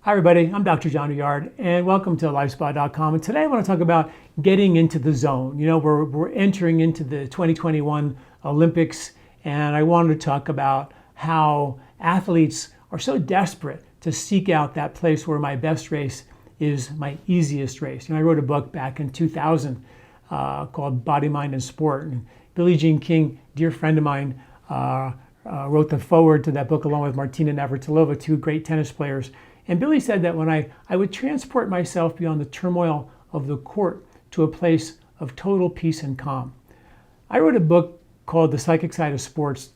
Hi everybody, I'm Dr. John Douillard and welcome to LifeSpa.com. And today I want to talk about getting into the zone. You know, we're entering into the 2021 Olympics, and I wanted to talk about how athletes are so desperate to seek out that place where my best race is my easiest race. You know, I wrote a book back in 2000 called Body, Mind, and Sport. And Billie Jean King, dear friend of mine, wrote the foreword to that book along with Martina Navratilova, two great tennis players. And Billy said that when I would transport myself beyond the turmoil of the court to a place of total peace and calm. I wrote a book called The Psychic Side of Sports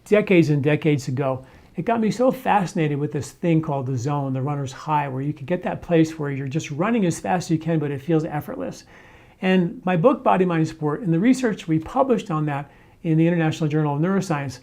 decades and decades ago. It got me so fascinated with this thing called the zone, the runner's high, where you can get that place where you're just running as fast as you can, but it feels effortless. And my book, Body, Mind, and Sport, and the research we published on that in the International Journal of Neuroscience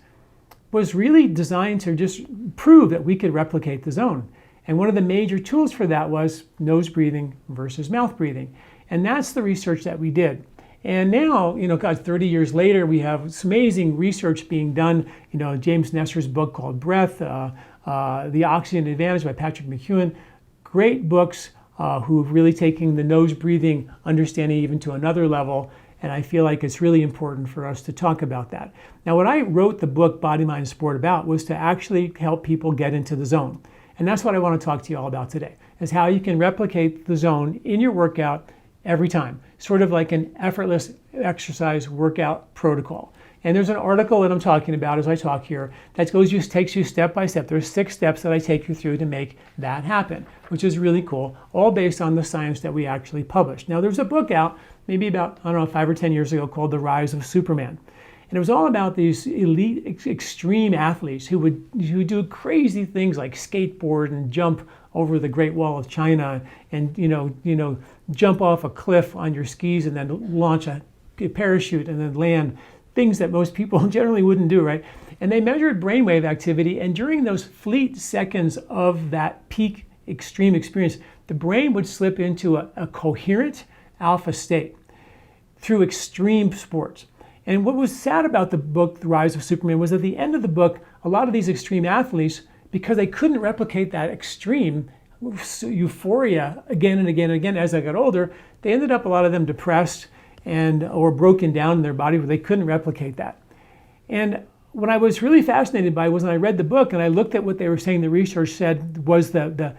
was really designed to just prove that we could replicate the zone. And one of the major tools for that was nose breathing versus mouth breathing. And that's the research that we did. And now, 30 years later, we have this amazing research being done. James Nestor's book called Breath, The Oxygen Advantage by Patrick McEwen. Great books who've really taken the nose breathing understanding even to another level. And I feel like it's really important for us to talk about that. Now, what I wrote the book Body, Mind, and Sport about was to actually help people get into the zone. And that's what I want to talk to you all about today, is how you can replicate the zone in your workout every time, sort of like an effortless exercise workout protocol. And there's an article that I'm talking about as I talk here that takes you step by step. There's 6 steps that I take you through to make that happen, which is really cool, all based on the science that we actually published. Now, there's a book out maybe about, 5 or 10 years ago called The Rise of Superman. And it was all about these elite, extreme athletes who would do crazy things like skateboard and jump over the Great Wall of China, and jump off a cliff on your skis and then launch a parachute and then land. Things that most people generally wouldn't do, right? And they measured brainwave activity, and during those fleet seconds of that peak extreme experience, the brain would slip into a coherent alpha state through extreme sports. And what was sad about the book, The Rise of Superman, was at the end of the book, a lot of these extreme athletes, because they couldn't replicate that extreme euphoria again and again and again as they got older, they ended up, a lot of them, depressed or broken down in their body where they couldn't replicate that. And what I was really fascinated by was when I read the book and I looked at what they were saying the research said was the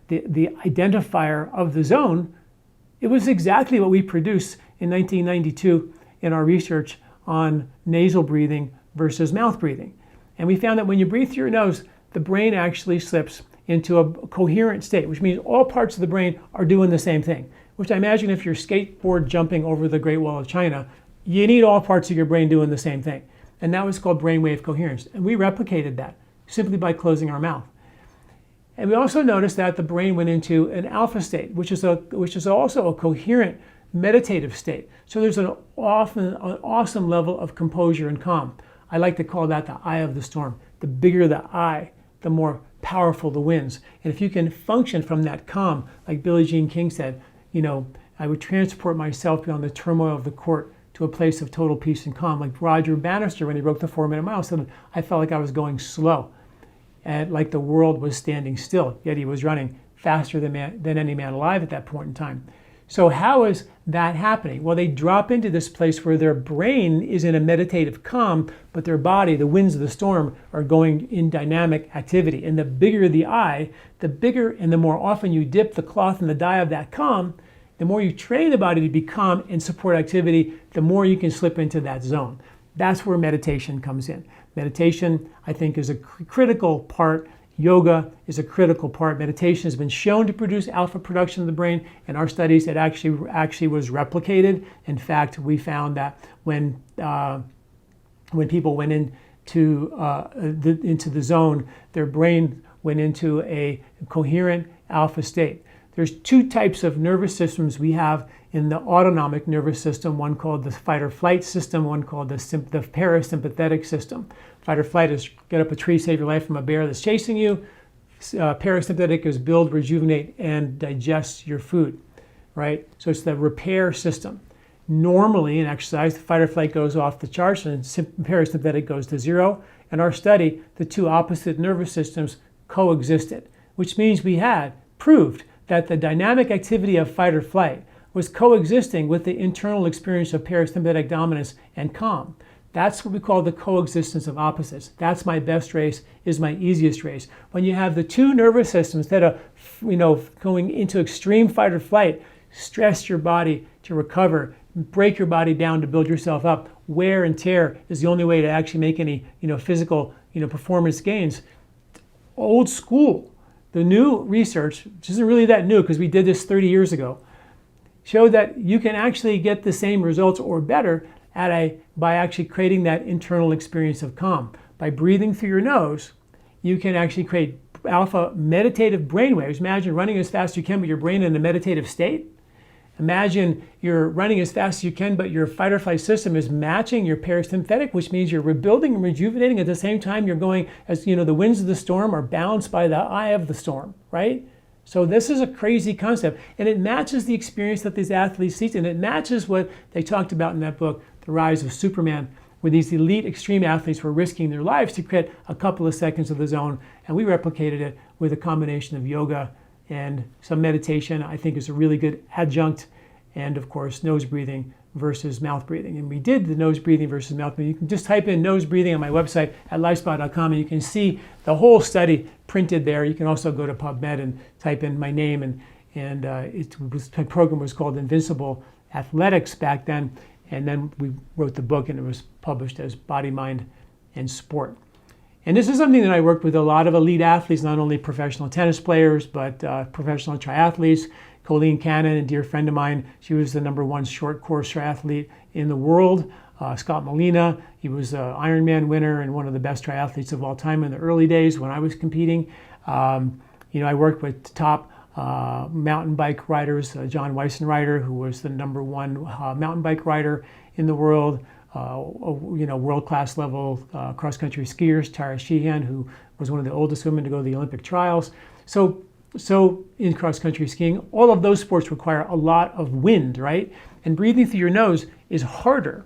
identifier of the zone. It was exactly what we produced in 1992 in our research on nasal breathing versus mouth breathing. And we found that when you breathe through your nose, the brain actually slips into a coherent state, which means all parts of the brain are doing the same thing, which I imagine if you're skateboard jumping over the Great Wall of China, you need all parts of your brain doing the same thing. And that was called brainwave coherence. And we replicated that simply by closing our mouth. And we also noticed that the brain went into an alpha state, which is also a coherent meditative state. So there's an awesome level of composure and calm. I like to call that the eye of the storm. The bigger the eye, the more powerful the winds. And if you can function from that calm, like Billie Jean King said, I would transport myself beyond the turmoil of the court to a place of total peace and calm. Like Roger Bannister, when he broke the 4-minute mile, said, I felt like I was going slow, and like the world was standing still, yet he was running faster than any man alive at that point in time. So how is that happening? Well, they drop into this place where their brain is in a meditative calm, but their body, the winds of the storm, are going in dynamic activity. And the bigger the eye, the bigger and the more often you dip the cloth in the dye of that calm, the more you train the body to be calm and support activity, the more you can slip into that zone. That's where meditation comes in. Meditation, I think, is a critical part. Yoga is a critical part. Meditation has been shown to produce alpha production in the brain. In our studies, it actually was replicated. In fact, we found that when people went into the zone, their brain went into a coherent alpha state. There's 2 types of nervous systems we have in the autonomic nervous system, one called the fight or flight system, one called the parasympathetic system. Fight or flight is get up a tree, save your life from a bear that's chasing you. Parasympathetic is build, rejuvenate, and digest your food, right? So it's the repair system. Normally in exercise, the fight or flight goes off the charts and parasympathetic goes to 0. In our study, the 2 opposite nervous systems coexisted. which means we had proved that the dynamic activity of fight or flight was coexisting with the internal experience of parasympathetic dominance and calm. That's what we call the coexistence of opposites. That's my best race, is my easiest race. When you have the two nervous systems that are, going into extreme fight or flight, stress your body to recover, break your body down to build yourself up. Wear and tear is the only way to actually make any, physical, performance gains. Old school. The new research, which isn't really that new because we did this 30 years ago, showed that you can actually get the same results or better by actually creating that internal experience of calm. By breathing through your nose, you can actually create alpha meditative brainwaves. Imagine running as fast as you can, but your brain in a meditative state. Imagine you're running as fast as you can, but your fight or flight system is matching your parasympathetic, which means you're rebuilding and rejuvenating. At the same time, you're going, as the winds of the storm are balanced by the eye of the storm, right? So this is a crazy concept, and it matches the experience that these athletes seek, and it matches what they talked about in that book, The Rise of Superman, where these elite extreme athletes were risking their lives to create a couple of seconds of the zone, and we replicated it with a combination of yoga and some meditation. I think is a really good adjunct, and of course nose breathing versus mouth breathing. And we did the nose breathing versus mouth breathing. You can just type in nose breathing on my website at LifeSpa.com, and you can see the whole study printed there. You can also go to PubMed and type in my name, and my program was called Invincible Athletics back then, and then we wrote the book, and it was published as Body, Mind, and Sport. And this is something that I worked with a lot of elite athletes, not only professional tennis players, but professional triathletes. Colleen Cannon, a dear friend of mine, she was the #1 short course triathlete in the world. Scott Molina, he was an Ironman winner and one of the best triathletes of all time in the early days when I was competing. I worked with top mountain bike riders, John Weissenreiter, who was the #1 mountain bike rider in the world. World-class level cross-country skiers, Tara Sheehan, who was one of the oldest women to go to the Olympic trials. So in cross-country skiing, all of those sports require a lot of wind, right? And breathing through your nose is harder.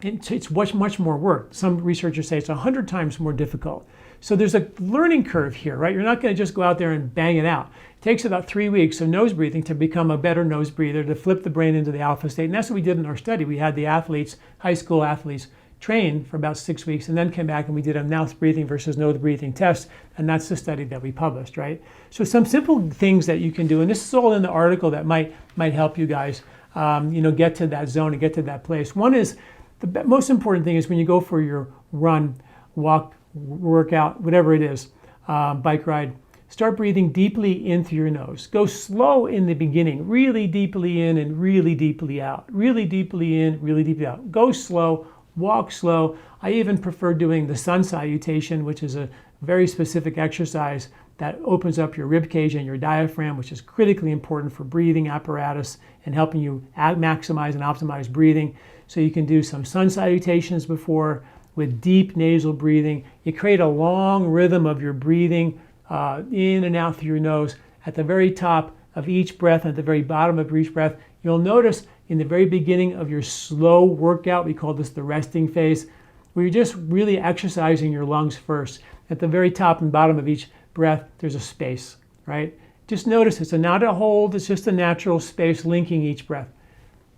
It's much more work. Some researchers say it's 100 times more difficult. So there's a learning curve here, right? You're not going to just go out there and bang it out. It takes about 3 weeks of nose breathing to become a better nose breather, to flip the brain into the alpha state. And that's what we did in our study. We had the athletes, high school athletes, train for about 6 weeks and then came back and we did a mouth breathing versus nose breathing test. And that's the study that we published, right? So some simple things that you can do, and this is all in the article that might help you guys, get to that zone and get to that place. One is, the most important thing is when you go for your run, walk, workout, whatever it is, bike ride, start breathing deeply in through your nose. Go slow in the beginning, really deeply in and really deeply out. Really deeply in, really deeply out. Go slow, walk slow. I even prefer doing the sun salutation, which is a very specific exercise that opens up your rib cage and your diaphragm, which is critically important for breathing apparatus and helping you maximize and optimize breathing. So you can do some sun salutations before with deep nasal breathing. You create a long rhythm of your breathing in and out through your nose. At the very top of each breath and at the very bottom of each breath, you'll notice in the very beginning of your slow workout, we call this the resting phase, where you're just really exercising your lungs first. At the very top and bottom of each breath, there's a space, right? Just notice it's not a hold, it's just a natural space linking each breath.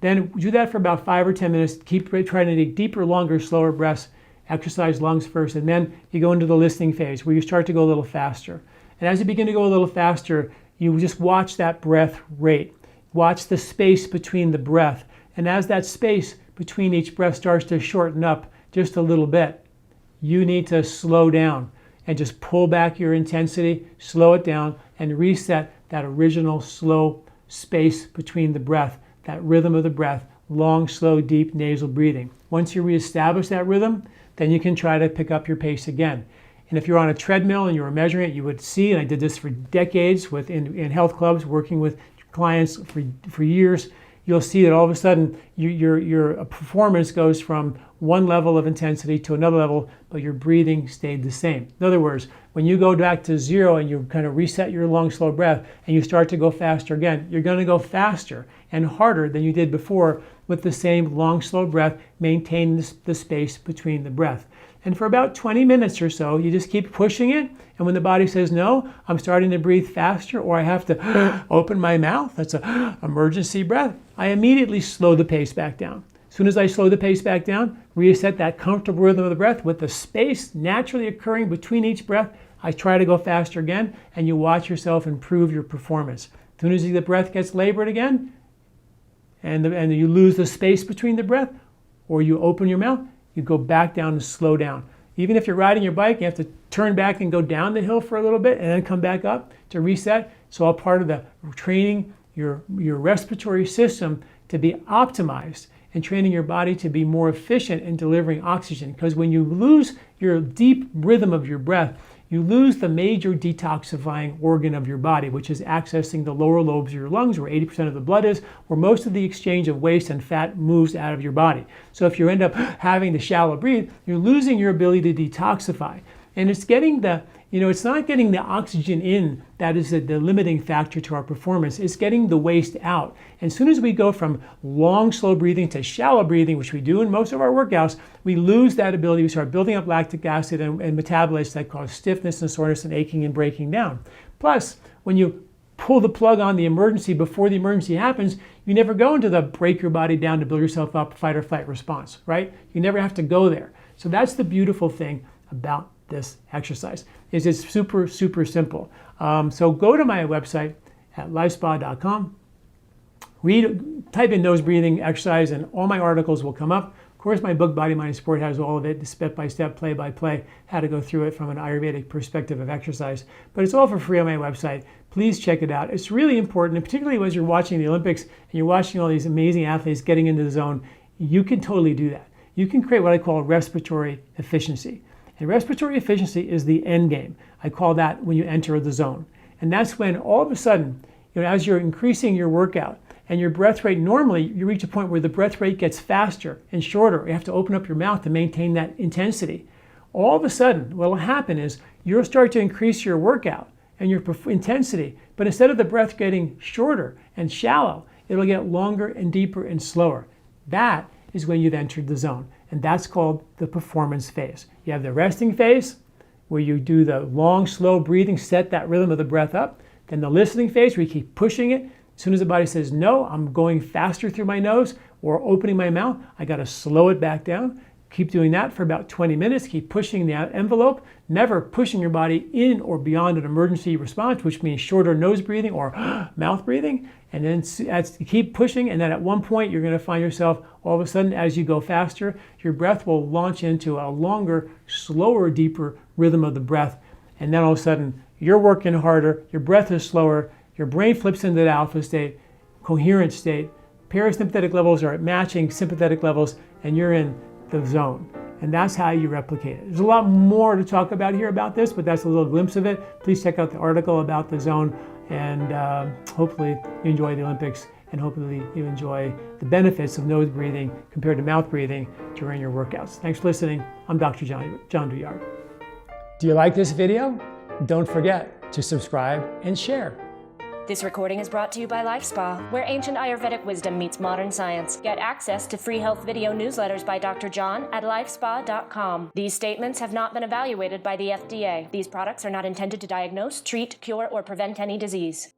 Then do that for about 5 or 10 minutes. Keep trying to take deeper, longer, slower breaths. Exercise lungs first, and then you go into the listening phase where you start to go a little faster. And as you begin to go a little faster, you just watch that breath rate. Watch the space between the breath. And as that space between each breath starts to shorten up just a little bit, you need to slow down and just pull back your intensity, slow it down, and reset that original slow space between the breath, that rhythm of the breath, long, slow, deep nasal breathing. Once you reestablish that rhythm, then you can try to pick up your pace again. And if you're on a treadmill and you were measuring it, you would see, and I did this for decades in health clubs, working with clients for years, you'll see that all of a sudden your performance goes from one level of intensity to another level, but your breathing stayed the same. In other words, when you go back to zero and you kind of reset your long, slow breath and you start to go faster again, you're going to go faster and harder than you did before with the same long, slow breath, maintaining the space between the breath. And for about 20 minutes or so, you just keep pushing it. And when the body says, no, I'm starting to breathe faster, or I have to open my mouth, that's an emergency breath, I immediately slow the pace back down. As soon as I slow the pace back down, reset that comfortable rhythm of the breath with the space naturally occurring between each breath, I try to go faster again, and you watch yourself improve your performance. As soon as the breath gets labored again, and you lose the space between the breath, or you open your mouth, you go back down and slow down. Even if you're riding your bike, you have to turn back and go down the hill for a little bit and then come back up to reset. It's all part of the training your respiratory system to be optimized and training your body to be more efficient in delivering oxygen. Because when you lose your deep rhythm of your breath, you lose the major detoxifying organ of your body, which is accessing the lower lobes of your lungs, where 80% of the blood is, where most of the exchange of waste and fat moves out of your body. So if you end up having to shallow breathe, you're losing your ability to detoxify. And it's getting it's not getting the oxygen in that is the limiting factor to our performance. It's getting the waste out. And as soon as we go from long, slow breathing to shallow breathing, which we do in most of our workouts, we lose that ability. We start building up lactic acid and metabolites that cause stiffness and soreness and aching and breaking down. Plus, when you pull the plug on the emergency before the emergency happens, you never go into the break your body down to build yourself up fight or flight response, right? You never have to go there. So that's the beautiful thing about this exercise. It's super, super simple. So go to my website at lifespa.com, type in nose breathing exercise, and all my articles will come up. Of course, my book, Body, Mind, Sport, has all of it, step-by-step, play-by-play, how to go through it from an Ayurvedic perspective of exercise. But it's all for free on my website. Please check it out. It's really important, and particularly as you're watching the Olympics and you're watching all these amazing athletes getting into the zone, you can totally do that. You can create what I call respiratory efficiency. And respiratory efficiency is the end game. I call that when you enter the zone. And that's when all of a sudden, as you're increasing your workout and your breath rate, normally you reach a point where the breath rate gets faster and shorter. You have to open up your mouth to maintain that intensity. All of a sudden, what will happen is you'll start to increase your workout and your intensity, but instead of the breath getting shorter and shallow, it'll get longer and deeper and slower. That is when you've entered the zone. And that's called the performance phase. You have the resting phase, where you do the long, slow breathing, set that rhythm of the breath up. Then the listening phase, where you keep pushing it. As soon as the body says, no, I'm going faster through my nose or opening my mouth, I got to slow it back down. Keep doing that for about 20 minutes. Keep pushing the envelope, never pushing your body in or beyond an emergency response, which means shorter nose breathing or mouth breathing. And then keep pushing, and then at one point you're going to find yourself all of a sudden, as you go faster, your breath will launch into a longer, slower, deeper rhythm of the breath. And then all of a sudden you're working harder, your breath is slower, your brain flips into the alpha state, coherent state, parasympathetic levels are at matching sympathetic levels, and you're in the zone. And that's how you replicate it. There's a lot more to talk about here about this, but that's a little glimpse of it. Please check out the article about the zone, and hopefully you enjoy the Olympics, and hopefully you enjoy the benefits of nose breathing compared to mouth breathing during your workouts. Thanks for listening. I'm Dr. John Douillard. Do you like this video? Don't forget to subscribe and share. This recording is brought to you by LifeSpa, where ancient Ayurvedic wisdom meets modern science. Get access to free health video newsletters by Dr. John at lifespa.com. These statements have not been evaluated by the FDA. These products are not intended to diagnose, treat, cure, or prevent any disease.